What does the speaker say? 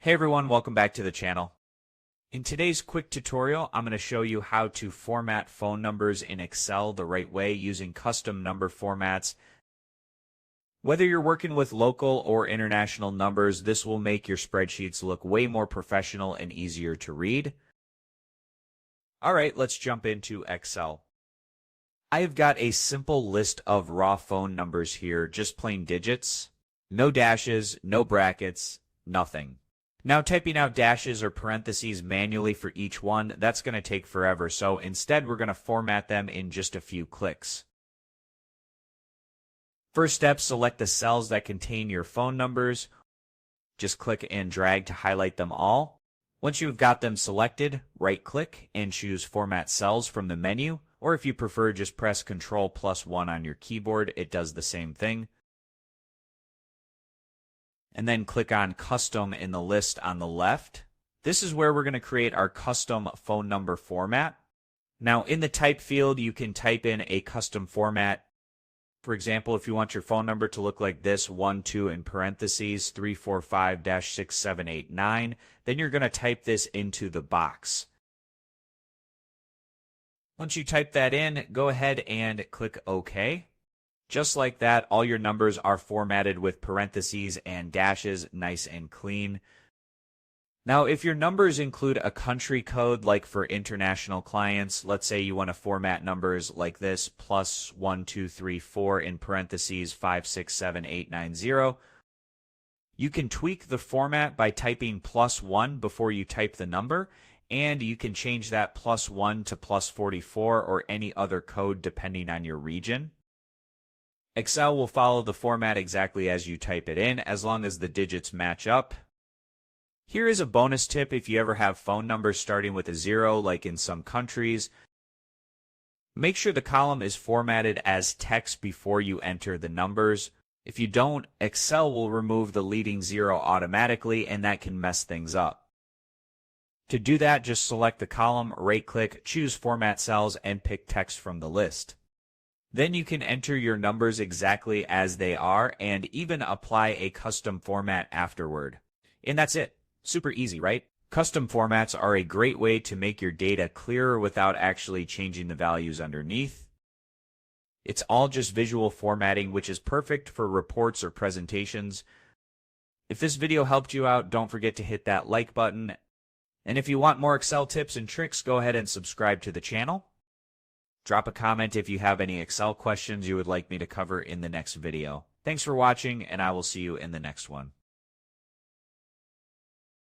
Hey everyone, welcome back to the channel. In today's quick tutorial, I'm going to show you how to format phone numbers in Excel the right way using custom number formats. Whether you're working with local or international numbers, this will make your spreadsheets look way more professional and easier to read. All right, let's jump into Excel. I've got a simple list of raw phone numbers here, just plain digits, no dashes, no brackets, nothing. Now, typing out dashes or parentheses manually for each one, that's going to take forever, so instead we're going to format them in just a few clicks. First step, select the cells that contain your phone numbers. Just click and drag to highlight them all. Once you've got them selected, right-click and choose Format Cells from the menu, or if you prefer, just press Ctrl+1 on your keyboard. It does the same thing. And then click on Custom in the list on the left. This is where we're going to create our custom phone number format. Now, in the type field, you can type in a custom format. For example, if you want your phone number to look like this, 12 in parentheses, 345-6789, then you're going to type this into the box. Once you type that in, go ahead and click OK. Just like that, all your numbers are formatted with parentheses and dashes, nice and clean. Now, if your numbers include a country code, like for international clients, let's say you want to format numbers like this, +1234 in parentheses 567890, you can tweak the format by typing +1 before you type the number, and you can change that +1 to +44 or any other code depending on your region. Excel will follow the format exactly as you type it in, as long as the digits match up. Here is a bonus tip if you ever have phone numbers starting with a 0, like in some countries. Make sure the column is formatted as text before you enter the numbers. If you don't, Excel will remove the leading 0 automatically, and that can mess things up. To do that, just select the column, right-click, choose Format Cells, and pick text from the list. Then you can enter your numbers exactly as they are and even apply a custom format afterward. And that's it. Super easy, right? Custom formats are a great way to make your data clearer without actually changing the values underneath. It's all just visual formatting, which is perfect for reports or presentations. If this video helped you out, don't forget to hit that like button. And if you want more Excel tips and tricks, go ahead and subscribe to the channel. Drop a comment if you have any Excel questions you would like me to cover in the next video. Thanks for watching, and I will see you in the next one.